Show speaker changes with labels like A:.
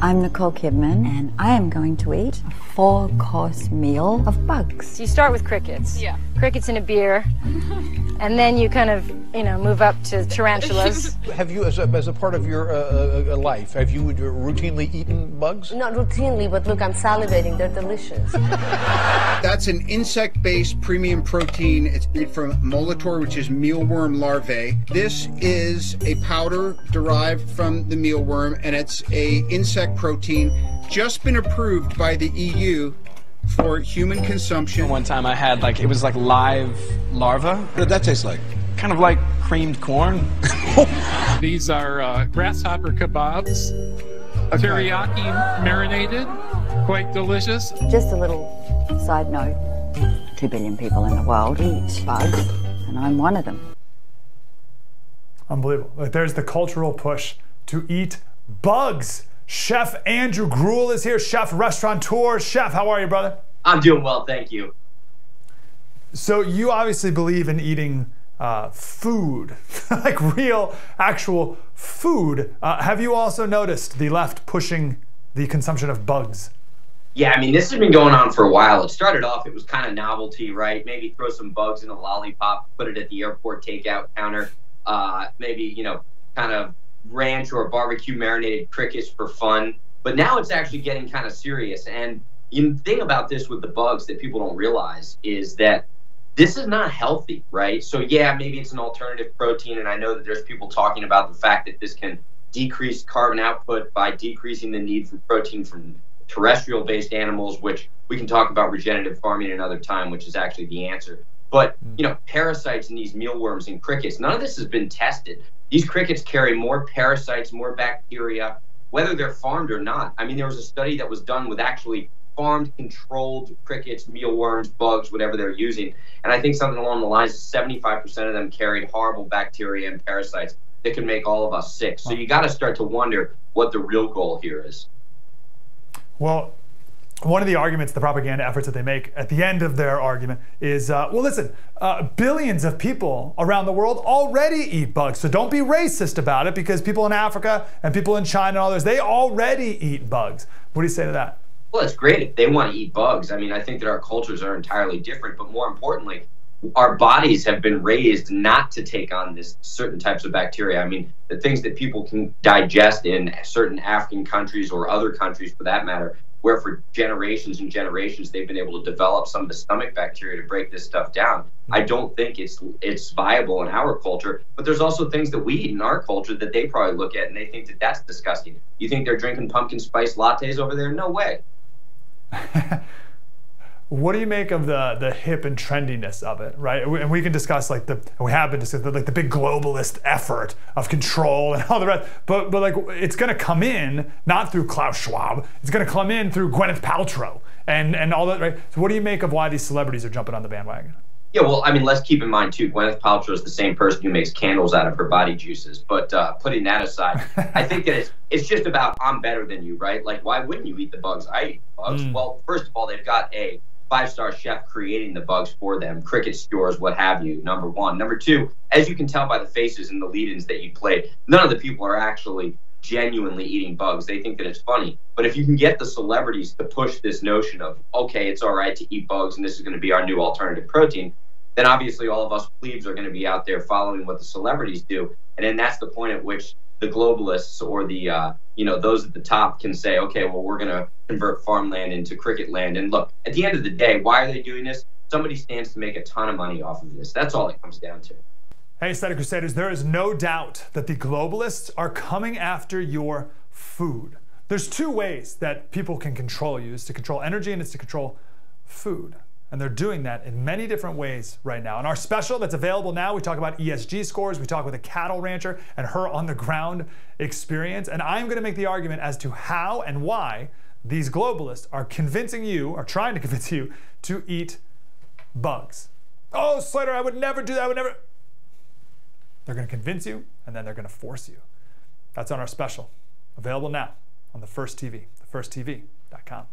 A: I'm Nicole Kidman, and I am going to eat a 4-course meal of bugs.
B: So you start with crickets.
C: Yeah.
B: Crickets in a beer, and then you kind of, move up to tarantulas.
D: Have you, as a part of your life, have you routinely eaten bugs?
E: Not routinely, but look, I'm salivating. They're delicious.
F: That's an insect-based premium protein. It's made from molitor, which is mealworm larvae. This is a powder derived from the mealworm, and it's a insect protein just been approved by the EU for human consumption.
G: One time I had it was like live larva.
D: What did that taste like?
G: Kind of like creamed corn.
H: These are grasshopper kebabs, teriyaki marinated, quite delicious.
A: Just a little side note, 2 billion people in the world eat bugs, and I'm one of them.
I: Unbelievable. Like, there's the cultural push to eat bugs. Chef Andrew Gruel is here, chef, restaurateur. Chef, how are you, brother?
J: I'm doing well, thank you.
I: So you obviously believe in eating food, like real, actual food. Have you also noticed the left pushing the consumption of bugs?
J: Yeah, I mean, this has been going on for a while. It started off, it was kind of novelty, right? Maybe throw some bugs in a lollipop, put it at the airport takeout counter. Maybe, kind of ranch or barbecue marinated crickets for fun. But now it's actually getting kind of serious. And the thing about this with the bugs that people don't realize is that this is not healthy, right? So yeah, maybe it's an alternative protein, and I know that there's people talking about the fact that this can decrease carbon output by decreasing the need for protein from terrestrial-based animals, which we can talk about regenerative farming another time, which is actually the answer. But, parasites in these mealworms and crickets, none of this has been tested. These crickets carry more parasites, more bacteria, whether they're farmed or not. I mean, there was a study that was done with actually farmed, controlled crickets, mealworms, bugs, whatever they're using. And I think something along the lines of 75% of them carried horrible bacteria and parasites that could make all of us sick. So you got to start to wonder what the real goal here is.
I: Well, one of the arguments, the propaganda efforts that they make at the end of their argument is, billions of people around the world already eat bugs. So don't be racist about it, because people in Africa and people in China and others, they already eat bugs. What do you say to that?
J: Well, it's great if they want to eat bugs. I mean, I think that our cultures are entirely different, but more importantly, our bodies have been raised not to take on this certain types of bacteria. I mean, the things that people can digest in certain African countries or other countries for that matter, where for generations and generations they've been able to develop some of the stomach bacteria to break this stuff down. I don't think it's viable in our culture, but there's also things that we eat in our culture that they probably look at and they think that that's disgusting. You think they're drinking pumpkin spice lattes over there? No way.
I: What do you make of the hip and trendiness of it, right? And we can discuss we have been discussing the big globalist effort of control and all the rest, but it's going to come in not through Klaus Schwab, it's going to come in through Gwyneth Paltrow and all that, right? So what do you make of why these celebrities are jumping on the bandwagon?
J: Yeah, well, I mean, let's keep in mind too, Gwyneth Paltrow is the same person who makes candles out of her body juices. But putting that aside, I think that it's just about I'm better than you, right? Like, why wouldn't you eat the bugs? I eat bugs. Well, first of all, they've got a 5-star chef creating the bugs for them, cricket stores, what have you, number one. Number two, as you can tell by the faces and the lead-ins that you played, none of the people are actually genuinely eating bugs. They think that it's funny. But if you can get the celebrities to push this notion of, okay, it's all right to eat bugs and this is going to be our new alternative protein, then obviously all of us plebes are going to be out there following what the celebrities do. And then that's the point at which the globalists or the, those at the top can say, okay, well, we're going to convert farmland into cricket land. And look, at the end of the day, why are they doing this? Somebody stands to make a ton of money off of this. That's all it comes down to.
I: Hey, Aesthetic Crusaders, there is no doubt that the globalists are coming after your food. There's 2 ways that people can control you. It's to control energy and it's to control food. And they're doing that in many different ways right now. In our special that's available now, we talk about ESG scores, we talk with a cattle rancher and her on-the-ground experience. And I'm going to make the argument as to how and why these globalists are convincing you, or trying to convince you, to eat bugs. Oh, Slater, I would never do that, I would never. They're going to convince you, and then they're going to force you. That's on our special, available now on The First TV, thefirsttv.com.